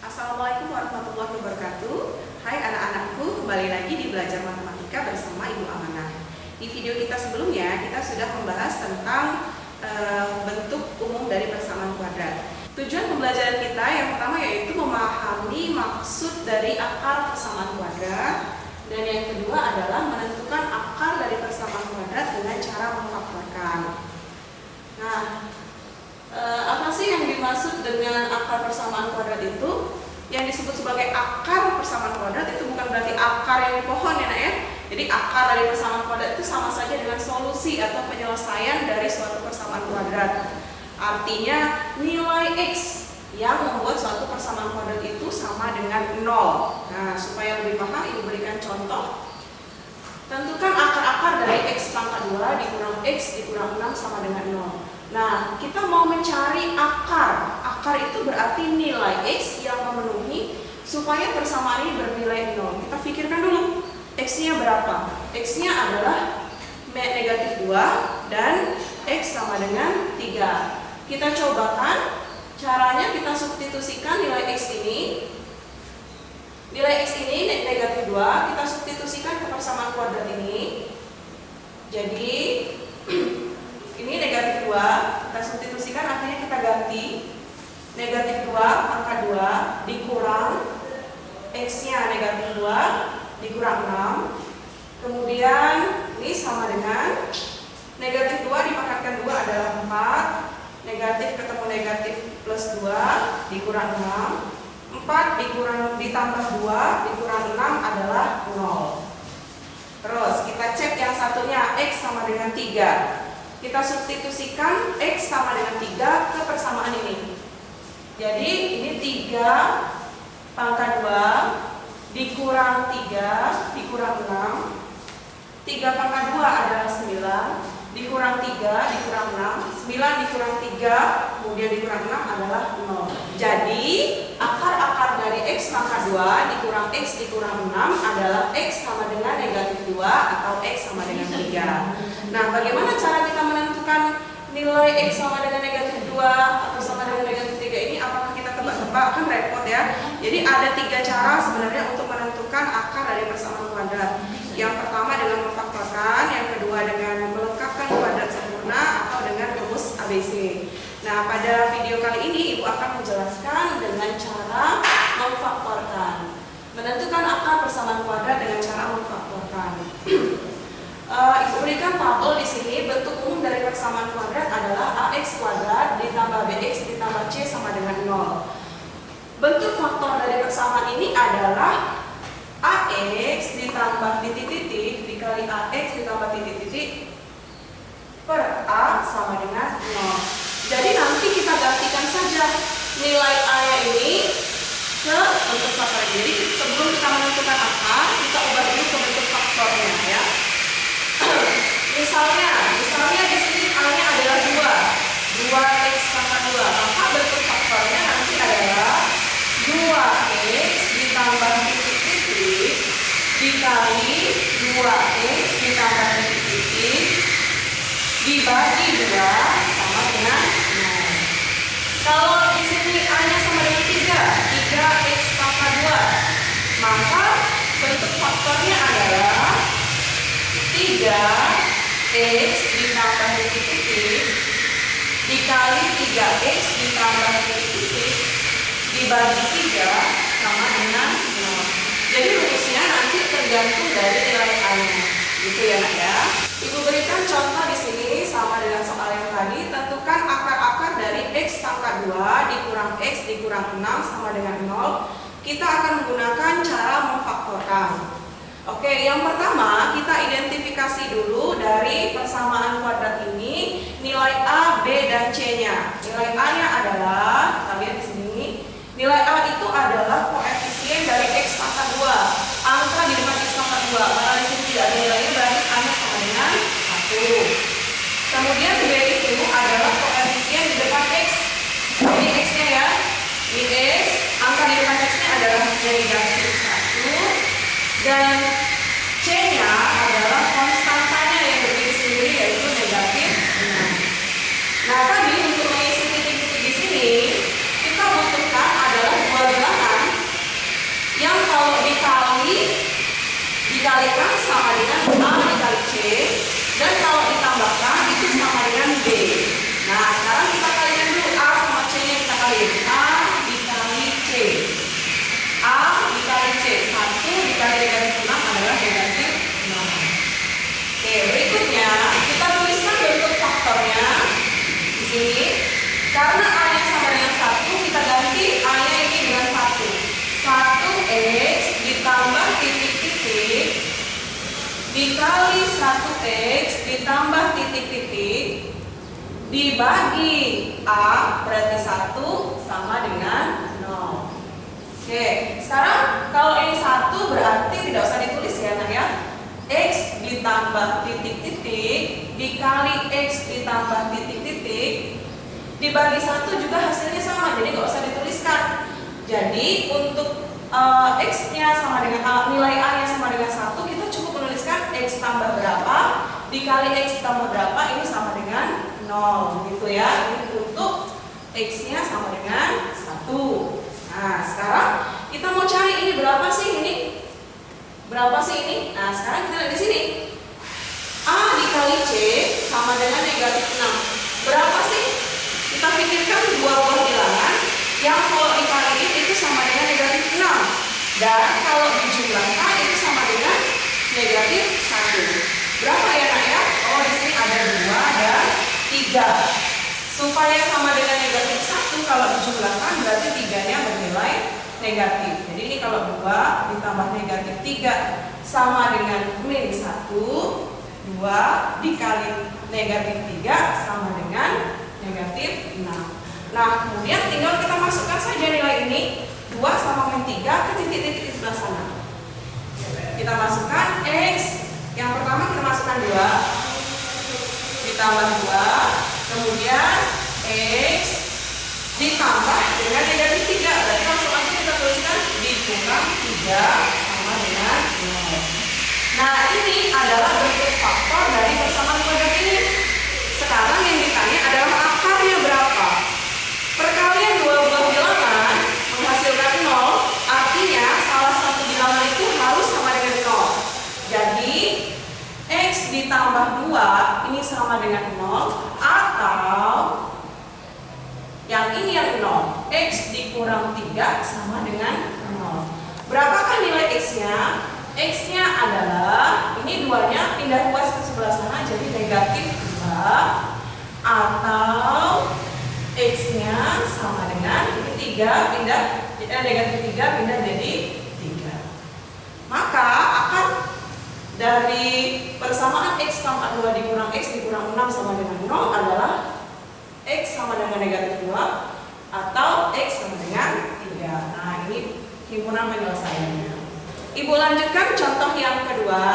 Assalamualaikum warahmatullahi wabarakatuh. Hai anak-anakku, kembali lagi di Belajar Matematika bersama Ibu Amanah. Di video kita sebelumnya, kita sudah membahas tentang bentuk umum dari persamaan kuadrat. Tujuan pembelajaran kita yang pertama yaitu memahami maksud dari akar persamaan kuadrat. Dan yang kedua adalah menentukan akar dari persamaan kuadrat dengan cara memfaktorkan. Nah, apa sih yang dimaksud dengan akar persamaan kuadrat itu? Yang disebut sebagai akar persamaan kuadrat itu bukan berarti akar yang di pohon ya nak ya. Jadi akar dari persamaan kuadrat itu sama saja dengan solusi atau penyelesaian dari suatu persamaan kuadrat. Artinya nilai X yang membuat suatu persamaan kuadrat itu sama dengan 0. Nah, supaya lebih paham, Ibu berikan contoh. Tentukan akar-akar dari X pangkat 2 dikurang X dikurang 6 sama dengan 0. Nah, kita mau mencari akar. Akar itu berarti nilai X yang memenuhi supaya persamaan ini bernilai 0. Kita pikirkan dulu, X-nya berapa? X-nya adalah negatif 2 dan X sama dengan 3. Kita cobakan, caranya kita substitusikan nilai X ini. Nilai X ini negatif 2, kita substitusikan ke persamaan kuadrat ini. Jadi ini negatif 2, kita substitusikan, akhirnya kita ganti negatif 2 pangkat 2 dikurang X-nya negatif 2 dikurang 6. Kemudian ini sama dengan negatif 2 dipangkatkan 2 adalah 4. Negatif ketemu negatif plus 2 dikurang 6. 4 ditambah 2 dikurang 6 adalah 0. Terus kita cek yang satunya, X sama dengan 3. Kita substitusikan X sama dengan 3 ke persamaan ini. Jadi ini 3 pangkat 2 dikurang 3 dikurang 6. 3 pangkat 2 adalah 9 dikurang 3 dikurang 6. 9 dikurang 3 kemudian dikurang 6 adalah 0. Jadi akar-akar dari X pangkat 2 dikurang X dikurang 6 adalah X sama dengan negatif 2 atau X sama dengan 3. Nah, bagaimana cara kita menentukan nilai X sama dengan negatif 2 atau sama dengan negatif 3 ini? Apakah kita tebak-tebak? Kan repot ya. Jadi ada 3 cara sebenarnya untuk menentukan akar dari persamaan kuadrat. Yang pertama dengan memfaktorkan, yang kedua dengan melengkapkan kuadrat sempurna atau dengan rumus ABC. Nah, pada video kali ini Ibu akan menjelaskan dengan cara memfaktorkan. Menentukan akar persamaan kuadrat dengan cara memfaktorkan. Ibu berikan tabel di sini. Bentuk umum dari persamaan kuadrat adalah AX kuadrat ditambah BX ditambah C sama dengan 0. Bentuk faktor dari persamaan ini adalah AX ditambah titik-titik dikali AX ditambah titik-titik per A sama dengan 0. Jadi nanti kita gantikan saja nilai A ini ke bentuk faktor. Jadi sebelum kita menentukan akar, kita ubah dulu ke bentuk faktornya ya. Misalnya di sini A-nya adalah 2. 2X pangkat 2. Maka bentuk faktornya nanti adalah 2X ditambah titik-titik dikali 2X ditambah titik-titik dibagi 2 sama dengan 0. Kalau di sini A-nya sama dengan 3X pangkat 2, maka bentuk faktornya adalah 3X ditambah titik-titik dikali 3X ditambah titik-titik dibagi 3 sama dengan 0. Jadi rumusnya nanti tergantung dari nilai A-nya. Gitu ya nak ya. Ibu berikan contoh di sini sama dengan soal yang tadi. Tentukan akar-akar dari X pangkat 2 dikurang X dikurang 6 sama dengan 0. Kita akan menggunakan cara memfaktorkan. Oke, yang pertama kita identifikasi dulu dari persamaan kuadrat ini nilai A, B, dan C-nya. Nilai A-nya adalah, kita lihat di sini, nilai A itu adalah koefisien dari X pangkat 2. Angka di depan X pangkat 2. Karena di sini tidak ada nilainya, berarti A-nya sama dengan 1. Kemudian B itu adalah koefisien di depan X. Ini X-nya ya. Ini X, angka di depan X-nya adalah negatif 1. Dan C-nya adalah konstantanya yang berdiri sendiri yaitu negatif 6. Nah, tadi untuk mengisi titik-titik di sini kita butuhkan adalah dua bilangan dibagi A berarti 1 sama dengan 0. Oke, sekarang kalau ini 1 berarti tidak usah ditulis ya nak ya. X ditambah titik-titik dikali X ditambah titik-titik dibagi 1 juga hasilnya sama, jadi nggak usah dituliskan. Jadi untuk X-nya sama dengan nilai A-nya sama dengan 1, kita cukup menuliskan X tambah berapa dikali X tambah berapa ini sama dengan 0 gitu ya. Ini untuk X-nya sama dengan 1. Nah, sekarang kita mau cari ini berapa sih ini? Berapa sih ini? Nah, sekarang kita lihat di sini. A dikali C sama dengan negatif 6. Berapa sih? Kita pikirkan dua buah bilangan yang kalau dikaliin itu sama dengan negatif 6. Dan kalau dijumlahkan itu sama dengan negatif 1. Berapa ya nak ya? Oh, di sini ada 2 dan 3. Supaya sama dengan negatif 1, kalau dijumlahkan berarti 3-nya bernilai negatif. Jadi ini kalau 2 ditambah negatif 3 sama dengan min 1, 2 dikali negatif 3 sama dengan negatif 6. Nah, kemudian tinggal kita masukkan saja nilai ini 2 sama min 3 ke titik-titik di sebelah sana. Kita masukkan X. Yang pertama kita masukkan 2 ditambah 2, kemudian X ditambah dengan negatif 3. Berarti langsung aja kita tuliskan dikurang 3 sama dengan 0. Nah, ini adalah bentuk faktor dari persamaan kuadrat ini. Sekarang yang ditanya adalah akarnya berapa. Perkalian dua buah bilangan menghasilkan 0, artinya salah satu bilangan itu harus sama dengan 0. Jadi X ditambah 2 ini sama dengan 0, atau yang ini yang 0, X dikurang 3 sama dengan 0. Berapakah nilai X-nya? X-nya adalah, ini 2-nya pindah ruas ke sebelah sana jadi negatif 2, atau X-nya sama dengan ini 3 pindah negatif 3 pindah jadi 3. Maka akar dari persamaan X pangkat 2 dikurang X dikurang 6 sama dengan 0 adalah X sama dengan negatif 2 atau X sama dengan 3. Nah, ini himpunan penyelesaiannya. Ibu lanjutkan contoh yang kedua.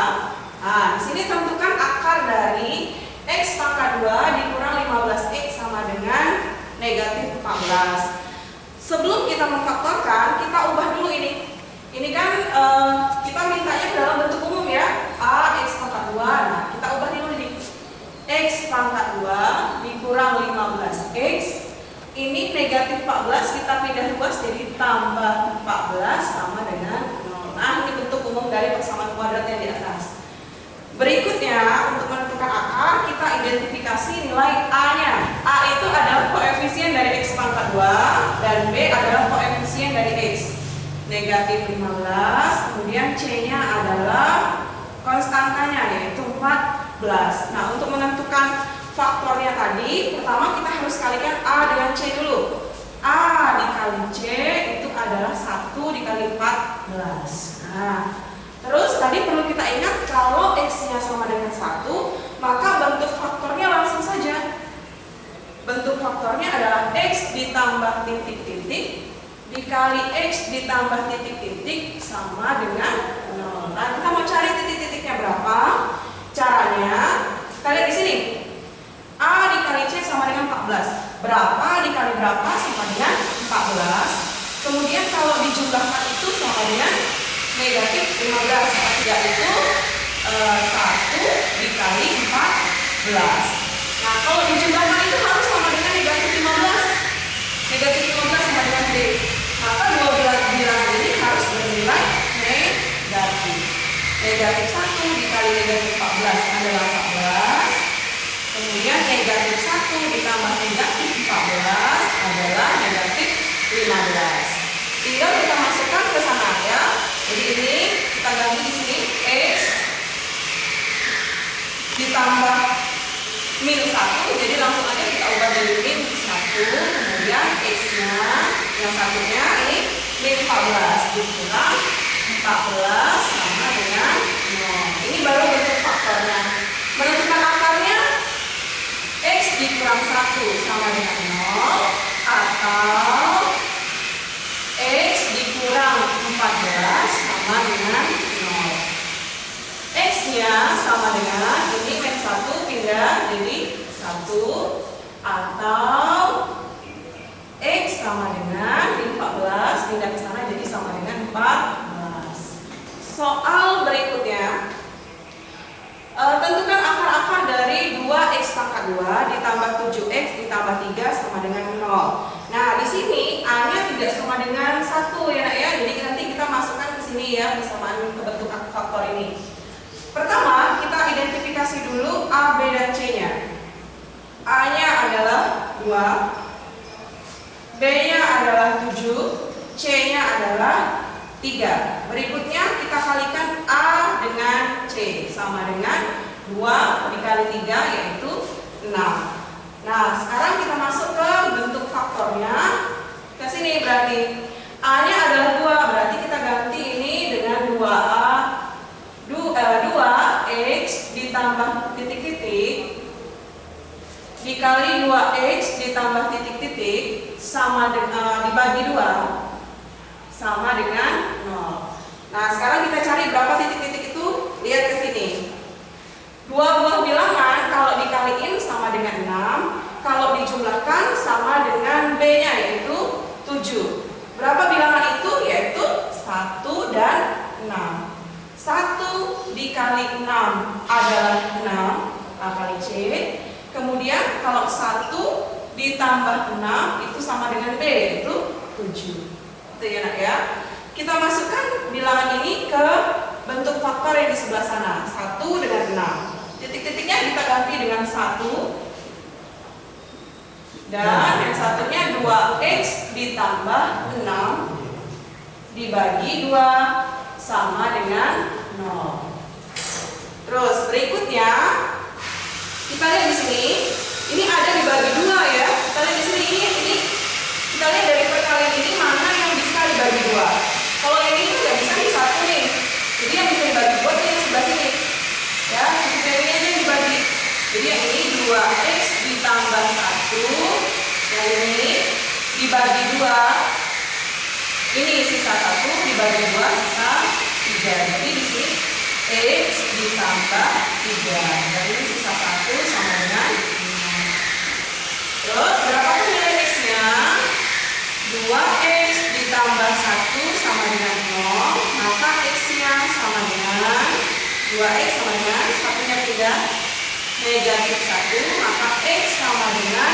Nah, di sini tentukan akar dari X pangkat 2 dikurang 15X sama dengan negatif 14. Sebelum kita memfaktorkan, kita ubah dulu ini. Ini kan kita mintanya dalam bentuk umum ya, A X pangkat 2. Nah, kita ubah dulu ini. X pangkat 2 dikurang 15X. Ini negatif 14 kita pindah ruas jadi tambah 14 sama dengan 0. Nah, ini bentuk umum dari persamaan kuadrat yang di atas. Berikutnya, untuk menentukan akar, kita identifikasi nilai A-nya. A itu adalah koefisien dari X pangkat 2 dan B adalah koefisien dari X. Negatif 15, kemudian C-nya adalah konstantanya yaitu 14. Nah, untuk menentukan faktornya tadi, pertama kita harus kalikan A dengan C dulu. A dikali C itu adalah 1 dikali 14. Nah, terus tadi perlu kita ingat kalau X-nya sama dengan 1, maka bentuk faktornya langsung saja. Bentuk faktornya adalah X ditambah titik-titik dikali X ditambah titik-titik sama dengan 0. Nah, kita mau cari titik-titiknya berapa? Caranya, kita lihat di sini. A dikali C sama dengan 14. Berapa dikali berapa sama dengan 14. Kemudian kalau dijumlahkan itu sama dengan negatif 15. Yaitu 1 dikali 14. Nah, kalau dijumlahkan itu harus sama dengan negatif 15. Negatif 15 sama dengan B. Maka dua bilangan ini harus bernilai negatif. Negatif 1 dikali negatif 14 adalah 14. Kemudian negatif 1 ditambah negatif 14 adalah negatif 15. Tinggal kita masukkan ke sana ya. Jadi ini kita ganti di sini X ditambah min 1. Jadi langsung aja kita ubah jadi min 1. Kemudian X-nya yang satunya ini min 14 dikurang 14 sama dengan 0. Ini baru bentuk faktornya. Menentukan akarnya X dikurang 1. 14 sama dengan 0. X-nya sama dengan, ini min 1 pindah jadi 1, atau X sama dengan min 14 pindah ke sana jadi sama dengan 14. Soal berikutnya, tentukan akar-akar dari 2x pangkat 2 ditambah 7x ditambah 3 sama dengan 0. Nah, di sini A-nya tidak sama dengan 1 ya Nak ya. Jadi nanti kita masukkan ke sini ya persamaan ke bentuk faktor ini. Pertama, kita identifikasi dulu A, B, dan C-nya. A-nya adalah 2, B-nya adalah 7, C-nya adalah 3. Berikutnya kita kalikan A dengan C sama dengan 2 dikali 3 yaitu 6. Nah, sekarang kita masuk ke bentuk faktornya. Ke sini berarti A-nya adalah 2, berarti kita ganti ini dengan 2x ditambah titik-titik dikali 2x ditambah titik-titik sama dibagi 2 sama dengan 0. Nah, sekarang kita cari berapa titik-titik itu. Lihat ke sini. Dua buah bilangan kalau dikaliin sama dengan 6, kalau dijumlahkan sama dengan B-nya yaitu 7. Berapa bilangan itu? Yaitu 1 dan 6. 1 dikali 6 adalah 6, A kali C. Kemudian kalau 1 ditambah 6 itu sama dengan B yaitu 7. Itu ya Nak ya. Kita masukkan bilangan ini ke bentuk faktor yang di sebelah sana. 1 dengan 6. Titik-titiknya kita ganti dengan 1. Dan yang satunya 2x ditambah 6 dibagi 2 sama dengan 0. Terus berikutnya kita lihat di sini. Ini ada dibagi 2 ya. Kita lihat di sini ini kita lihat dari perkalian ini mana yang bisa dibagi 2. Kalau yang ini nggak bisa di 1 nih. Jadi yang bisa dibagi 2 itu yang sebelah sini. Ya, kita ini aja yang dibagi. Jadi yang ini 2x ditambah 1, yang ini dibagi 2. Ini sisa 1 dibagi 2 sisa 3. Jadi di sini x ditambah 3. Dan ini sisa 1 sama dengan 5. Terus berapa nilai x-nya? 2x ditambah 1 sama dengan 0. Maka x-nya sama dengan 2x sama dengan satunya pindah negatif 1, maka x sama dengan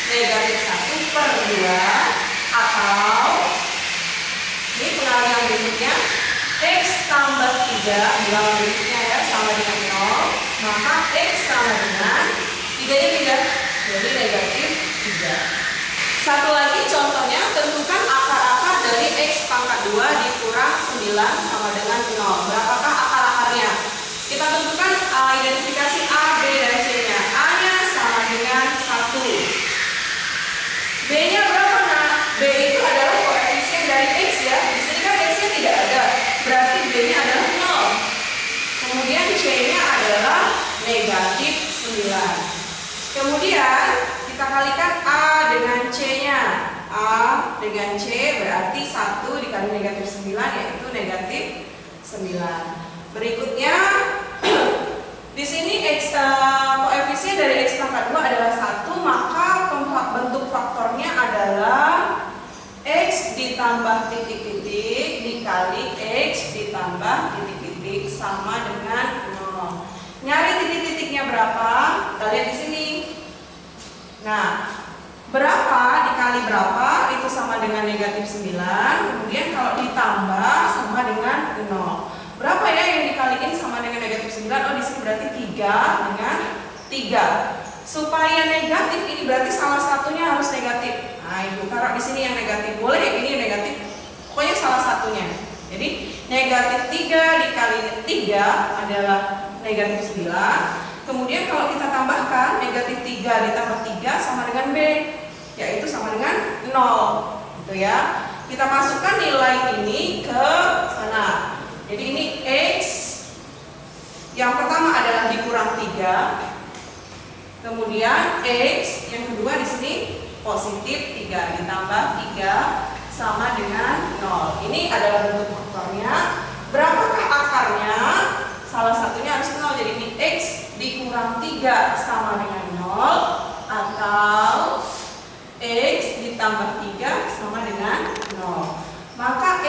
negatif 1 per 2, atau ini pengalihan berikutnya x tambah 3 bilangan berikutnya ya sama dengan 0, maka x sama dengan 3-nya pindah jadi negatif 3. Satu lagi contohnya, tentukan akar-akar dari x pangkat 2 dikurang 9 sama dengan 0. Berapakah akar-akarnya? Kita tentukan identifikasi A, B, dan C-nya. A-nya sama dengan 1. B-nya berapa Nak? B itu adalah koefisien dari x ya. Di sini kan x-nya tidak ada. Berarti B-nya adalah 0. Kemudian C-nya adalah negatif 9. Kemudian kita kalikan A dengan C-nya. A dengan C berarti 1 dikali negatif 9 yaitu negatif 9. Berikutnya di sini koefisien dari x pangkat 2 adalah 1, maka bentuk faktornya adalah x ditambah titik-titik dikali x ditambah titik-titik sama dengan 0. Nyari titik-titiknya berapa? Kita lihat di sini. Nah, berapa dikali berapa itu sama dengan negatif 9. Kemudian kalau ditambah sama dengan 0. Berapa ya yang dikaliin sama dengan negatif 9? Oh, di sini berarti 3 dengan 3. Supaya negatif ini berarti salah satunya harus negatif. Nah, Ibu taruh di sini yang negatif. Boleh yang ini yang negatif. Pokoknya salah satunya. Jadi negatif 3 dikali 3 adalah negatif 9. Kemudian kalau kita tambahkan negatif 3 ditambah 3 sama dengan B, yaitu sama dengan 0. Gitu ya. Kita masukkan nilai ini ke sana. Jadi ini x yang pertama adalah dikurang 3. Kemudian x yang kedua di sini positif 3 ditambah 3 sama dengan 0. Ini adalah bentuk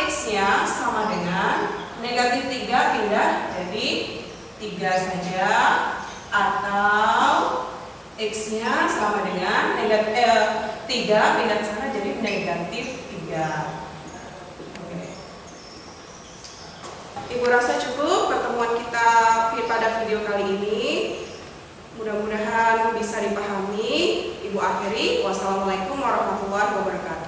X-nya sama dengan negatif 3 pindah jadi 3 saja, atau X-nya sama dengan negatif 3 pindah ke sana jadi negatif 3. Ibu rasa cukup pertemuan kita pada video kali ini. Mudah-mudahan bisa dipahami. Ibu akhiri. Wassalamualaikum warahmatullahi wabarakatuh.